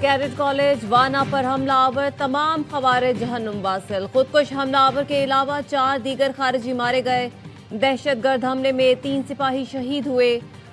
Cadet college वाना पर हमलावर, तमाम खवारिज जहन्नुम वासिल। खुदकुश हमलावर के अलावा 4 दीगर खारिजी मारे गए। दहशतगर्द हमले में 3 सिपाही शहीद हुए।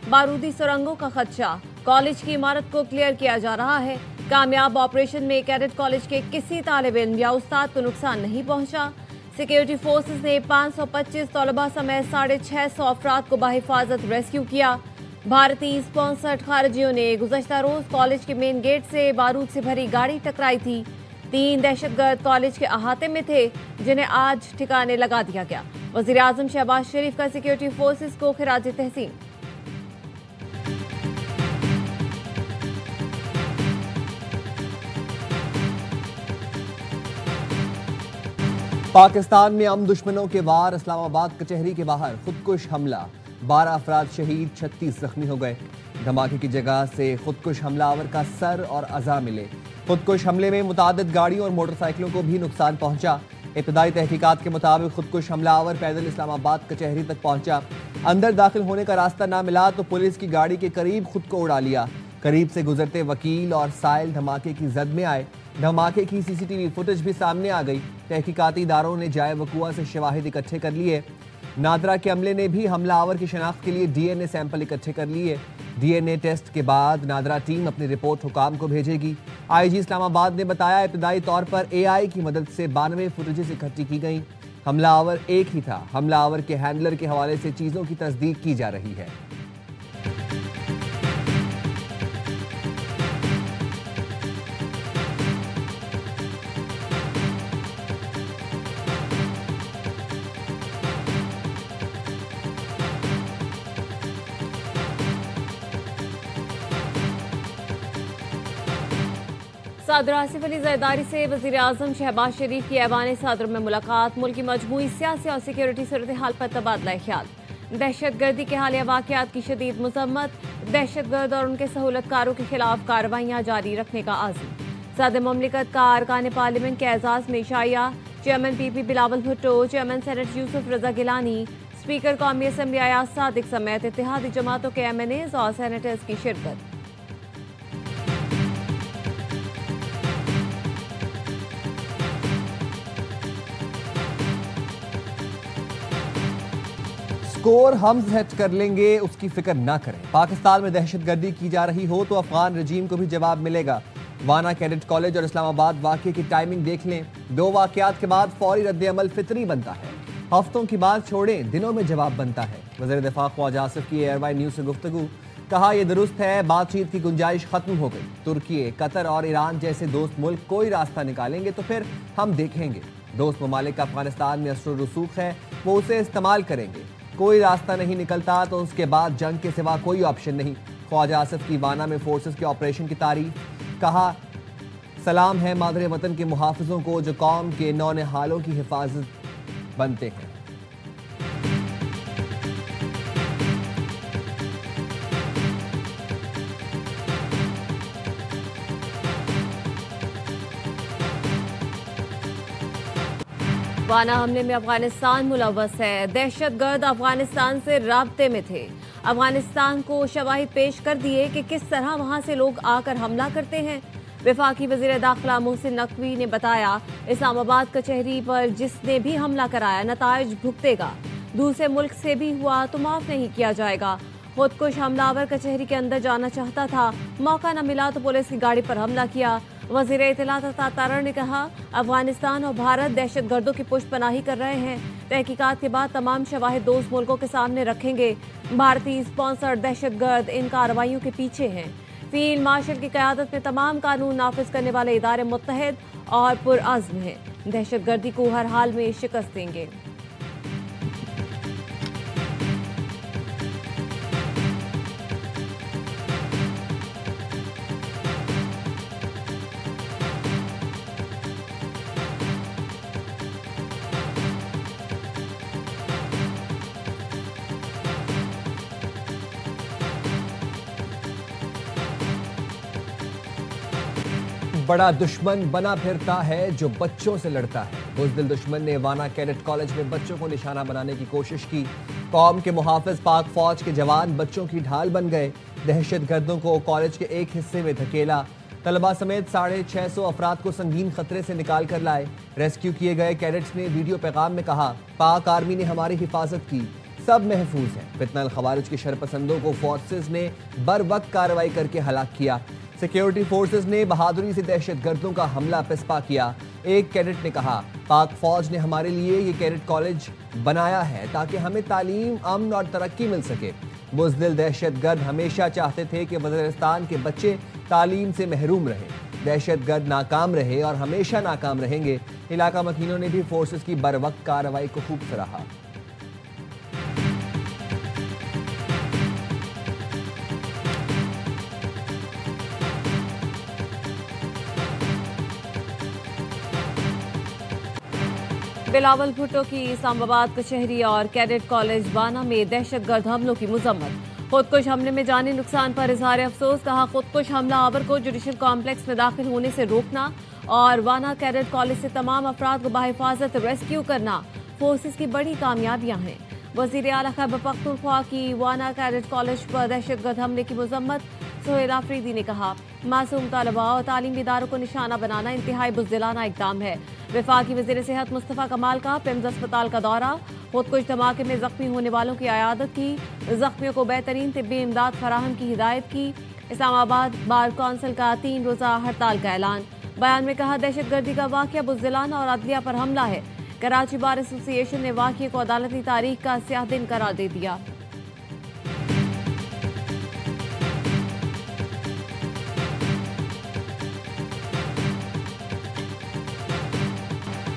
बारूदी सुरंगों का खदशा, कॉलेज की इमारत को क्लियर किया जा रहा है। कामयाब ऑपरेशन में कैडेट कॉलेज के किसी तालिब इल्म या उस्ताद को नुकसान नहीं पहुंचा। सिक्योरिटी फोर्सेस ने 525 तलबा समेत 650 अफराद को बाहिफाजत रेस्क्यू किया। भारतीय स्पॉन्सर्ड खारिजियों ने गुज़श्ता रोज कॉलेज के मेन गेट से बारूद से भरी गाड़ी टकराई थी। 3 दहशतगर्द कॉलेज के अहाते में थे, जिन्हें आज ठिकाने लगा दिया गया। वज़ीर आज़म शहबाज शरीफ का सिक्योरिटी फोर्सेस को खिराज तहसीन। पाकिस्तान में हम दुश्मनों के वार, इस्लामाबाद कचहरी के बाहर खुदकुश हमला, 12 अफराद शहीद, 36 जख्मी हो गए। धमाके की जगह से खुदकुश हमलावर का सर और अज़ा मिले। खुदकुश हमले में मुतादिद गाड़ियों और मोटरसाइकिलों को भी नुकसान पहुंचा। इब्तदाई तहकीकात के मुताबिक खुदकुश हमलावर पैदल इस्लामाबाद कचहरी तक पहुंचा। अंदर दाखिल होने का रास्ता ना मिला तो पुलिस की गाड़ी के करीब खुद को उड़ा लिया। करीब से गुजरते वकील और साइल धमाके की जद में आए। धमाके की सीसीटीवी फुटेज भी सामने आ गई। तहकीकाती इदारों ने जाए वकुआ से शवाहिद इकट्ठे कर लिए। नादरा के अमले ने भी हमलावर की शनाख्त के लिए डीएनए सैंपल इकट्ठे कर लिए। डीएनए टेस्ट के बाद नादरा टीम अपनी रिपोर्ट हुकाम को भेजेगी। आईजी इस्लामाबाद ने बताया, इब्तदाई तौर पर एआई की मदद से 92 फुटेजेस इकट्ठी की गई। हमलावर एक ही था। हमलावर के हैंडलर के हवाले से चीजों की तस्दीक की जा रही है। सदर आसिफ अली जरदारी से वज़ीर आज़म शहबाज शरीफ की ऐवान सदर में मुलाकात। मुल्क की मजमूई सियासी और सिक्योरिटी सूरत हाल पर तबादला ख्याल। दहशतगर्दी के हालिया वाक़यात की शदीद मज़म्मत। दहशतगर्द और उनके सहूलतकारों के खिलाफ कार्रवाइयाँ जारी रखने का आज़म। सदर मुमलिकत का अरकान पार्लियामेंट के एजाज़ में शाया। Chairman PP Bilawal Bhutto, chairman senate Yousuf Raza Gilani, speaker कौमी असम्बली अयाज सादिक समेत इत्तेहादी जमातों के MNAs और सेनेटर्स की शिरकत। स्कोर हम सेट कर लेंगे, उसकी फिक्र ना करें। पाकिस्तान में दहशतगर्दी की जा रही हो तो अफगान रजीम को भी जवाब मिलेगा। वाना कैडेट कॉलेज और इस्लामाबाद वाक़े की टाइमिंग देख लें। 2 वाक़यात के बाद फौरी रद्द-ए-अमल फितरी बनता है। हफ्तों की बात छोड़ें, दिनों में जवाब बनता है। वज़ीर दिफा ख्वाजा आसिफ की एयरवाई न्यूज़ से गुफ्तगू। कहा, यह दुरुस्त है, बातचीत की गुंजाइश खत्म हो गई। तुर्की, कतर और ईरान जैसे दोस्त मुल्क कोई रास्ता निकालेंगे तो फिर हम देखेंगे। दोस्त ममालिक का अफगानिस्तान में असर रसूख है, वो उसे इस्तेमाल करेंगे। कोई रास्ता नहीं निकलता तो उसके बाद जंग के सिवा कोई ऑप्शन नहीं। ख्वाजा आसिफ की वाना में फोर्सेस के ऑपरेशन की तारीफ। कहा, सलाम है मादरे वतन के मुहाफिजों को जो कौम के नौनिहालों की हिफाजत बनते हैं। वाना हमले में अफगानिस्तान मुलव्वस है। दहशतगर्द अफगानिस्तान से राब्ते में थे। अफगानिस्तान को शवाहिद पेश कर दिए कि किस तरह वहां से लोग आकर हमला करते हैं। वफाकी वज़ीर दाखिला मोहसिन नकवी ने बताया, इस्लामाबाद कचहरी पर जिसने भी हमला कराया नताइज भुगतेगा। दूसरे मुल्क से भी हुआ तो माफ नहीं किया जाएगा। खुदकुश हमलावर कचहरी के अंदर जाना चाहता था, मौका न मिला तो पुलिस की गाड़ी पर हमला किया। वज़ीर इत्तलात तातारा ने कहा, अफगानिस्तान और भारत दहशतगर्दों की पुष्टपनाही कर रहे हैं। तहकीकात के बाद तमाम शवाहिद दोस्त मुल्कों के सामने रखेंगे। भारतीय स्पॉन्सर्ड दहशतगर्द इन कार्रवाइयों के पीछे हैं। फील्ड मार्शल की क़यादत में तमाम कानून नाफिज करने वाले इदारे मुत्तहिद और पुरअज़्म हैं। दहशतगर्दी को हर हाल में शिकस्त देंगे। बड़ा दुश्मन बना फिरता है जो बच्चों से लड़ता है। बुज़दिल दुश्मन ने वाना कैडेट कॉलेज में बच्चों को निशाना बनाने की कोशिश की। कौम के मुहाफिज पाक फौज के जवान बच्चों की ढाल बन गए। दहशतगर्दों को कॉलेज के एक हिस्से में धकेला। तलबा समेत 650 अफराद को संगीन खतरे से निकाल कर लाए। रेस्क्यू किए गए कैडेट्स ने वीडियो पैगाम में कहा, पाक आर्मी ने हमारी हिफाजत की, सब महफूज हैं। फितना अल खवारिज के शरपसंदों को फोर्सेस ने बर वक्त कार्रवाई करके हलाक किया। सिक्योरिटी फोर्सेस ने बहादुरी से दहशतगर्दों का हमला पिस्पा किया। एक कैडेट ने कहा, पाक फौज ने हमारे लिए ये कैडेट कॉलेज बनाया है ताकि हमें तालीम, अमन और तरक्की मिल सके। बुज़दिल दहशतगर्द हमेशा चाहते थे कि वज़ीरिस्तान के बच्चे तालीम से महरूम रहे। दहशतगर्द नाकाम रहे और हमेशा नाकाम रहेंगे। इलाका मकीनों ने भी फोर्सेस की बर वक्त कार्रवाई को खूब सराहा। बिलावल भुट्टो की इस्लामाबाद कचहरी और कैडेट कॉलेज बाना में दहशतगर्द हमलों की मुजम्मत। खुदकुश हमले में जानी नुकसान पर इजहार अफसोस। कहा, खुदकुश हमला आवर को जुडिशल कॉम्प्लेक्स में दाखिल होने से रोकना और वाना कैडेट कॉलेज से तमाम अफराद को बाहिफाजत रेस्क्यू करना फोर्सेस की बड़ी कामयाबियां हैं। वज़ीर आला खैबर पख्तूनख्वा की वाना कैडेट कॉलेज पर दहशतगर्द हमले की मुजम्मत। सोहेल आफरीदी ने कहा, मासूम तलबा और तालीमी इदारों को निशाना बनाना इंतहाई बुज़दिलाना इक़दाम है। वफाकी वज़ीर सेहत मुस्तफ़ा कमाल का पिम्स अस्पताल का दौरा। खुदकुश धमाके में जख्मी होने वालों की आयादत की। जख्मियों को बेहतरीन तिब्बी इमदाद फराहम की हिदायत की। इस्लामाबाद बार कौंसिल का 3 रोज़ा हड़ताल का ऐलान। बयान में कहा, दहशतगर्दी का वाक़या बुज़दिलाना और अदलिया पर हमला है। कराची बार एसोसिएशन ने वाक़ये को अदालती तारीख का स्याह दिन करार दे दिया।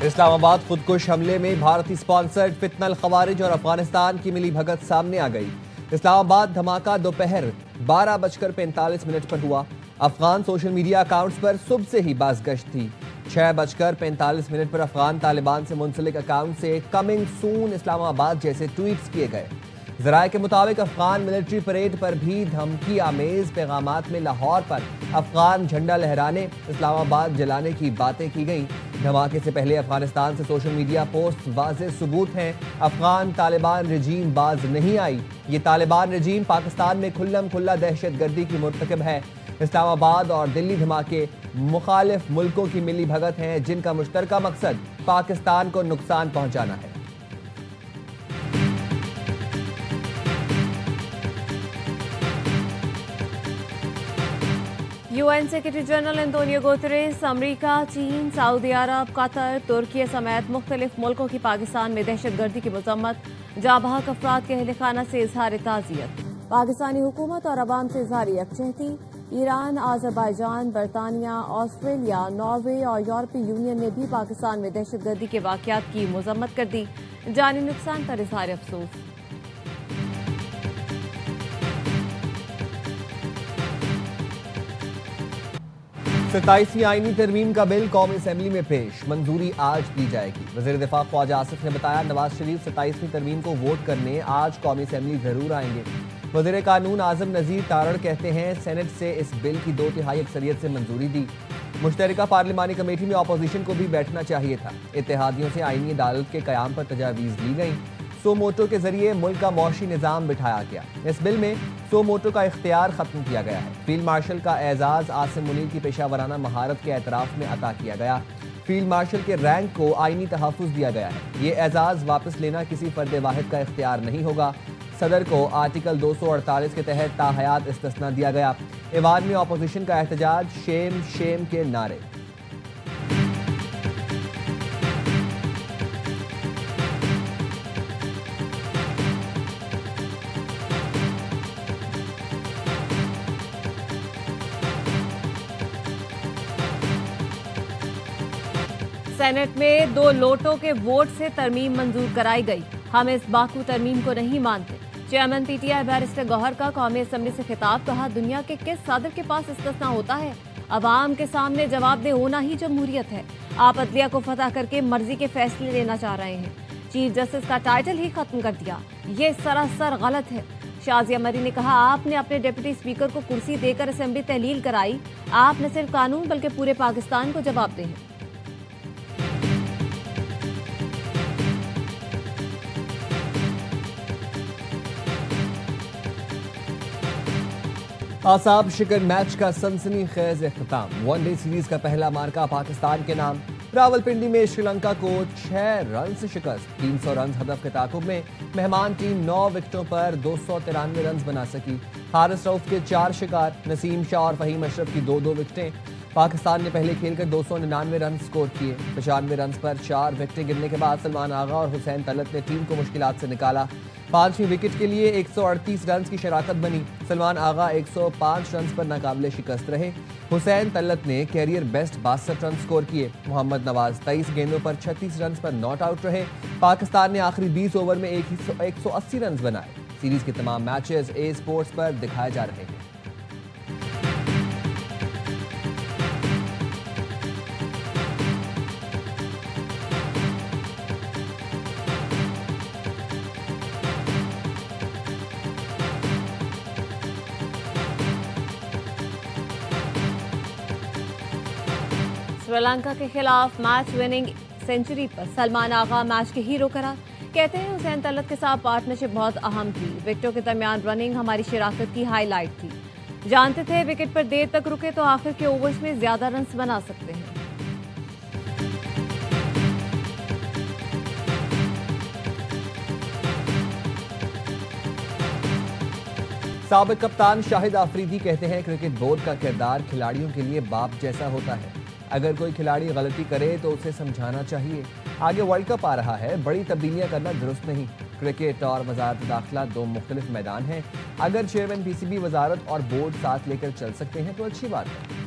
इस्लामाबाद खुदकुश हमले में भारतीय स्पॉन्सर्ड फितना अल खवारिज और अफगानिस्तान की मिली भगत सामने आ गई। इस्लामाबाद धमाका दोपहर 12:45 पर हुआ। अफगान सोशल मीडिया अकाउंट्स पर सुबह से ही बाज़गश्त थी। 6:45 पर अफगान तालिबान से मुंसलिक अकाउंट से कमिंग सून इस्लामाबाद जैसे ट्वीट्स किए गए। ज़राए के मुताबिक अफगान मिलिट्री परेड पर भी धमकी आमेज पैगामात में लाहौर पर अफगान झंडा लहराने, इस्लामाबाद जलाने की बातें की गई। धमाके से पहले अफगानिस्तान से सोशल मीडिया पोस्ट वाज़ेह सबूत हैं। अफगान तालिबान रजीम बाज नहीं आई। ये तालिबान रजीम पाकिस्तान में खुल्लम खुल्ला दहशतगर्दी की मुर्तकिब है। इस्लामाबाद और दिल्ली धमाके मुखालिफ मुल्कों की मिली भगत हैं जिनका मुश्तरका मकसद पाकिस्तान को नुकसान पहुंचाना है। UN secretary general Antonio Guterres अमरीका, चीन, सऊदी अरब, कतर, तुर्की समेत मुख्तलिफ मुल्कों की पाकिस्तान में दहशतगर्दी की मजम्मत। जाबाहक अफराद के अहल खाना से इजहार ताज़ियत। पाकिस्तानी हुकूमत और अवाम से इजहार यकजहती। ईरान, आज़रबाईजान, बरतानिया, ऑस्ट्रेलिया, नॉर्वे और यूरोपीय यूनियन ने भी पाकिस्तान में दहशतगर्दी के वाक़यात की मजम्मत कर दी। जानी नुकसान पर इजहार अफसोस। 27वीं आईनी तरमीम का बिल कौमी असेंबली में पेश, मंजूरी आज दी जाएगी। वज़ीर दिफा ख्वाजा आसिफ ने बताया, नवाज शरीफ 27वीं तरमीम को वोट करने आज कौमी असेंबली जरूर आएंगे। वज़ीर कानून आजम नज़ीर तारड़ कहते हैं, सेनेट से इस बिल की 2/3 अक्सरियत से मंजूरी दी। मुश्तरका पार्लिमानी कमेटी में अपोजिशन को भी बैठना चाहिए था। इत्तेहादियों से आईनी अदालत के क़याम पर तजावीज़ ली गई। सो मोटो के जरिए मुल्क का मौशी निज़ाम बिठाया गया। इस बिल में सो मोटो का इख्तियार खत्म किया गया है। फील्ड मार्शल का एजाज आसिम मुनीर की पेशावराना महारत के एतराफ़ में अता किया गया। फील्ड मार्शल के रैंक को आईनी तहफ़्फ़ुज़ दिया गया है। ये एजाज वापस लेना किसी फर्द वाहिद का इख्तियार नहीं होगा। सदर को आर्टिकल 248 के तहत ताहयात इस्तिस्ना दिया गया। ईवान में अपोजिशन का एहतजाज, शेम शेम के नारे। सेनेट में 2 लोटों के वोट से तरमीम मंजूर कराई गई। हम इस बाकू तरमीम को नहीं मानते। चेयरमैन पीटीआई बैरिस्टर गौहर का कौमी असेंबली से खिताब। कहा, दुनिया के किस सदर के पास इस्तिस्ना होता है? अवाम के सामने जवाबदेह होना ही जमहूरियत है। आप अदलिया को फतह करके मर्जी के फैसले लेना चाह रहे हैं। चीफ जस्टिस का टाइटल ही खत्म कर दिया। ये सरासर गलत है। शाजिया मरी ने कहा, आपने अपने डिप्टी स्पीकर को कुर्सी देकर असेंबली तहलील कराई। आप न सिर्फ कानून बल्कि पूरे पाकिस्तान को जवाबदेह हैं। आसाब शिकर मैच का सनसनीखेज इख्तिताम। वनडे सीरीज का पहला मार्का पाकिस्तान के नाम। रावलपिंडी में श्रीलंका को 6 रन से शिकस्त। 300 रन हदफ के ताकुब में मेहमान टीम 9 विकेटों पर 293 रन बना सकी। हारिस रऊफ के 4 शिकार, नसीम शाह और फहीम अशरफ की 2-2 विकेटें। पाकिस्तान ने पहले खेलकर 299 रन स्कोर किए। 95 रन पर 4 विकेटें गिरने के बाद सलमान आगा और हुसैन तलत ने टीम को मुश्किलात से निकाला। 5वीं विकेट के लिए 138 रन की शराकत बनी। सलमान आगा 105 रन पर नाकाबिले शिकस्त रहे। हुसैन तलत ने कैरियर बेस्ट 62 रन स्कोर किए। मोहम्मद नवाज 23 गेंदों पर 36 रन पर नॉट आउट रहे। पाकिस्तान ने आखिरी 20 ओवर में 180 रन बनाए। सीरीज के तमाम मैचेस ए स्पोर्ट्स पर दिखाए जा रहे हैं। श्रीलंका के खिलाफ मैच विनिंग सेंचुरी पर सलमान आगा मैच के हीरो करार। कहते हैं हुसैन तलत के साथ पार्टनरशिप बहुत अहम थी। विकेटों के दरमियान रनिंग हमारी शराकत की हाईलाइट थी। जानते थे विकेट पर देर तक रुके तो आखिर के ओवर्स में ज्यादा रन बना सकते हैं। साबिक कप्तान शाहिद आफरीदी कहते हैं क्रिकेट बोर्ड का किरदार खिलाड़ियों के लिए बाप जैसा होता है। अगर कोई खिलाड़ी गलती करे तो उसे समझाना चाहिए। आगे वर्ल्ड कप आ रहा है, बड़ी तब्दीलियां करना दुरुस्त नहीं। क्रिकेट और वजारत दाखिला 2 मुख्तलिफ मैदान हैं। अगर चेयरमैन पीसीबी, वजारत और बोर्ड साथ लेकर चल सकते हैं तो अच्छी बात है।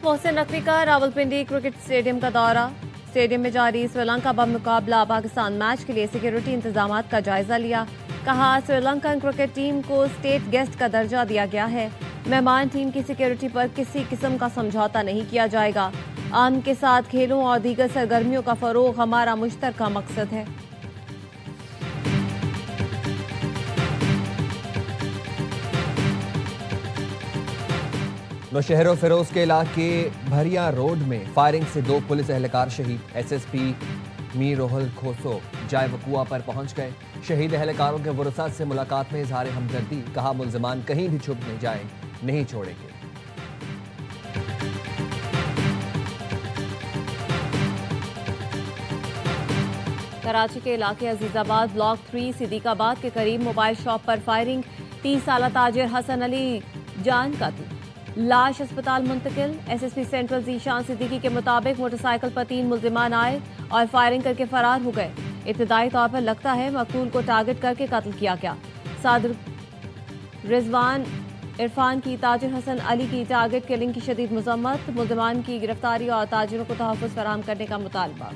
मोहसिन नकवी का रावलपिंडी क्रिकेट स्टेडियम का दौरा। स्टेडियम में जारी श्रीलंका बमुकाबला पाकिस्तान मैच के लिए सिक्योरिटी इंतजाम का जायजा लिया। कहा श्रीलंकन क्रिकेट टीम को स्टेट गेस्ट का दर्जा दिया गया है। मेहमान टीम की सिक्योरिटी पर किसी किस्म का समझौता नहीं किया जाएगा। अमन के साथ खेलों और दीगर सरगर्मियों का फरोग हमारा मुश्तरका मकसद है। नौशहर फिरोज के इलाके भरिया रोड में फायरिंग से 2 पुलिस एहलकार शहीद। एसएसपी मीर रोहल खोसो जाय वकुआ पर पहुंच गए। शहीद एहलकारों के वरसा से मुलाकात में इजहार हमदर्दी। कहा मुल्जिमान कहीं भी छुप नहीं जाए, नहीं छोड़ेंगे। कराची के इलाके अजीजाबाद ब्लॉक 3 सिद्दीकाबाद के करीब मोबाइल शॉप पर फायरिंग। 30 साल ताजिर हसन अली जान कत्ल, लाश अस्पताल मुंतकिल। एसएसपी सेंट्रल जीशान सिद्दीकी के मुताबिक मोटरसाइकिल पर 3 मुल्जिमान आए और फायरिंग करके फरार हो गए। इब्तदाई तौर पर लगता है मकतूल को टारगेट करके कत्ल किया गया। सादिर रिजवान इरफान की ताजिर हसन अली की टारगेट किलिंग की शदीद मजम्मत। मुल्जिमान की गिरफ्तारी और ताजिरों को तहफ़्फ़ुज़ फराहम करने का मुतालबा।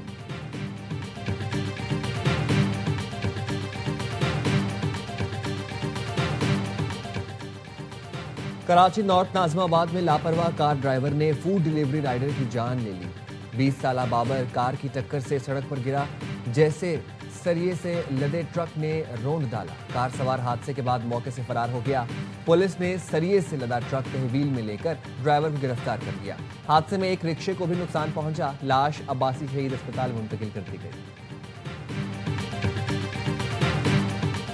कराची नॉर्थ नाजमाबाद में लापरवाह कार ड्राइवर ने फूड डिलीवरी राइडर की जान ले ली। 20 साला बाबर कार की टक्कर से सड़क पर गिरा। जैसे सरिये से लदे ट्रक ने रौंद डाला। कार सवार हादसे के बाद मौके से फरार हो गया। पुलिस ने सरिये से लदा ट्रक तहवील में लेकर ड्राइवर को गिरफ्तार कर लिया। हादसे में एक रिक्शे को भी नुकसान पहुंचा। लाश अब्बासी शहीद अस्पताल मुंतकिल कर दी गई।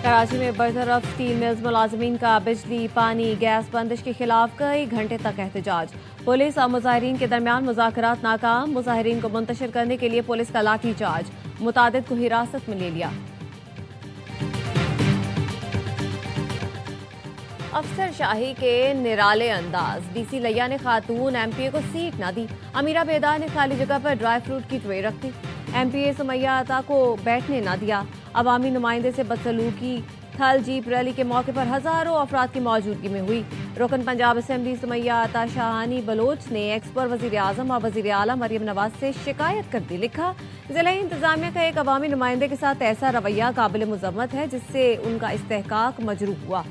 कराची में बरतरफ स्टील मिल्स मुलाजमीन का बिजली, पानी, गैस बंदिश के खिलाफ कई घंटे तक एहतजाज। पुलिस और मुजाहिरीन के दरमियान मुज़ाकरात नाकाम। मुजाहिरीन को मुंतशिर करने के लिए पुलिस का लाठी चार्ज। मुतादिद को हिरासत में ले लिया। अफसर शाही के निराले अंदाज। डीसी लिया ने खातून एमपीए को सीट ना दी। अमीरा बेदार ने खाली जगह पर ड्राई फ्रूट की ट्रे रख दी। एमपीए सुमैया अता को बैठने ना दिया। अवामी नुमाइंदे से बदसलूकी। थल जीप रैली के मौके पर हजारों अफराद की मौजूदगी में हुई। रुकन पंजाब असेंबली सुमैया अता शाहानी बलोच ने एक्स पर वजीर आजम और वजीर आला मरियम नवाज से शिकायत कर दी। लिखा, जिला इंतजामिया का एक अवामी नुमाइंदे के साथ ऐसा रवैया काबिल मुजम्मत है जिससे उनका इस्तेहकाक मजरूह हुआ।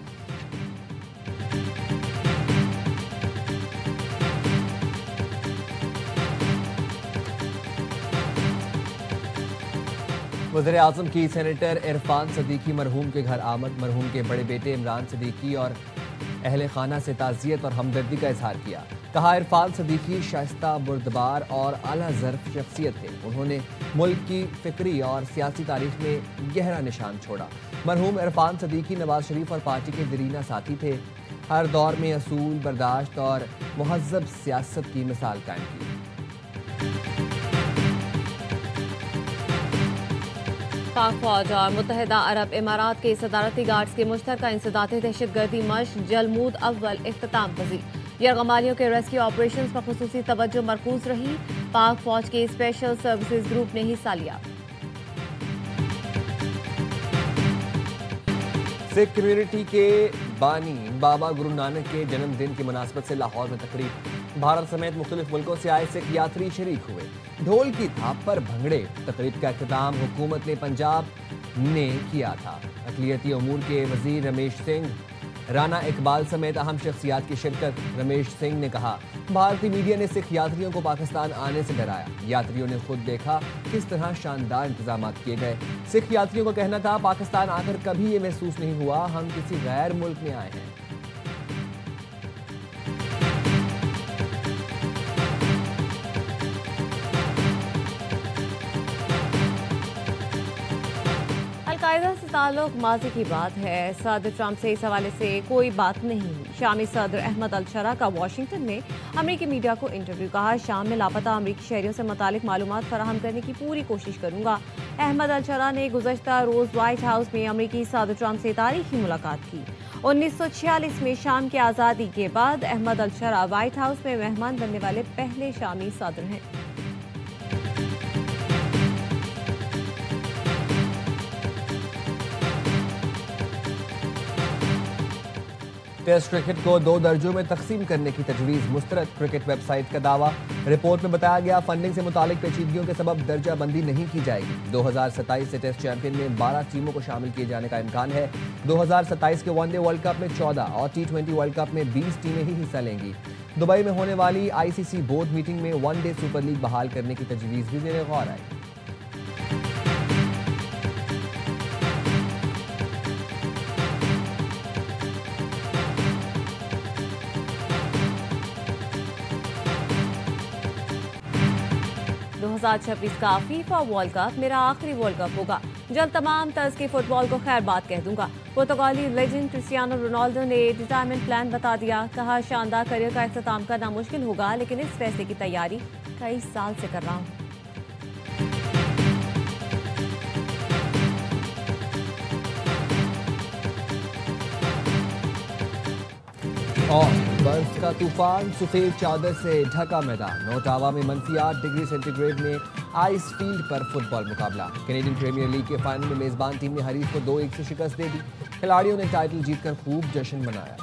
वज़ीर आज़म की सेनेटर इरफान सदीकी मरहूम के घर आमद। मरहूम के बड़े बेटे इमरान सदीकी और अहले खाना से ताज़ियत और हमदर्दी का इजहार किया। कहा, इरफान सदीकी शाइस्ता, बुर्दबार और आला ज़र्फ शख्सियत थे। उन्होंने मुल्क की फ़िक्री और सियासी तारीख में गहरा निशान छोड़ा। मरहूम इरफान सदीकी नवाज शरीफ और पार्टी के दरीना साथी थे। हर दौर में असूल, बर्दाश्त और मुहज़्ज़ब सियासत की मिसाल कायम की। पाक फौज और मुत्तहिदा अरब इमारात के सदारती गार्ड्स के मुश्तरका इंसदादी दहशतगर्दी मश्क जलमूद अव्वल इख्तिताम पजीर। यरगमालियों के रेस्क्यू ऑपरेशन पर खुसूसी तवज्जो मरकूज रही। पाक फौज के स्पेशल सर्विसेज ग्रुप ने हिस्सा लिया। सिख कम्युनिटी के बानी बाबा गुरु नानक के जन्मदिन की मुनासबत से लाहौर में तकरीब। भारत समेत मुख्तलिफ मुल्कों से आए सिख यात्री शरीक हुए। ढोल की थाप पर भंगड़े। तकरीब का इख्तिताम हुकूमत ने पंजाब ने किया था। अक़लियती अमूर के वजीर रमेश सिंह, राना इकबाल समेत अहम शख्सियात की शिरकत। रमेश सिंह ने कहा, भारतीय मीडिया ने सिख यात्रियों को पाकिस्तान आने से डराया। यात्रियों ने खुद देखा किस तरह शानदार इंतजाम किए गए। सिख यात्रियों का कहना था, पाकिस्तान आकर कभी ये महसूस नहीं हुआ हम किसी गैर मुल्क में आए हैं। अल-कायदा से ताल्लुक माजी की बात है। सदर ट्रंप से इस हवाले से कोई बात नहीं हुई। शामी सदर अहमद अल-शरा का वाशिंगटन में अमरीकी मीडिया को इंटरव्यू। कहा, शाम में लापता अमरीकी शहरियों से मुतालिक मालूमात फराहम करने की पूरी कोशिश करूंगा। अहमद अल-शरा ने गुज़श्ता रोज़ व्हाइट हाउस में अमरीकी सदर ट्रंप से तारीखी मुलाकात की। 1946 में शाम की आज़ादी के बाद अहमद अल-शरा व्हाइट हाउस में मेहमान बनने वाले पहले शामी सदर हैं। टेस्ट क्रिकेट को 2 दर्जों में तकसीम करने की तजवीज़ मुस्तरद। क्रिकेट वेबसाइट का दावा। रिपोर्ट में बताया गया, फंडिंग से मुतालिक पेचीदगियों के सबब दर्जा बंदी नहीं की जाएगी। 2027 से टेस्ट चैंपियन में 12 टीमों को शामिल किए जाने का इम्कान है। 2027 के वनडे वर्ल्ड कप में 14 और T20 वर्ल्ड कप में 20 टीमें ही हिस्सा लेंगी। दुबई में होने वाली ICC बोर्ड मीटिंग में वनडे सुपर लीग बहाल करने की तजवीज़ भी ज़ेर गौर आई। का फीफा वर्ल्ड कप मेरा आखिरी वर्ल्ड कप होगा। जल्द तमाम तर्ज के फुटबॉल को खैर बात कह दूंगा। पुर्तगाली लेजेंड क्रिस्टियानो रोनाल्डो ने रिटायरमेंट प्लान बता दिया। कहा, शानदार करियर का इख्तिताम करना मुश्किल होगा, लेकिन इस फैसले की तैयारी कई साल से कर रहा हूँ। और बर्फ का तूफान, सफेद चादर से ढका मैदान। ओटावा में -8 डिग्री सेंटीग्रेड में आइस फील्ड पर फुटबॉल मुकाबला। कैनेडियन प्रीमियर लीग के फाइनल में मेजबान टीम ने हरीफ को 2-1 से शिकस्त दे दी। खिलाड़ियों ने टाइटल जीतकर खूब जश्न मनाया।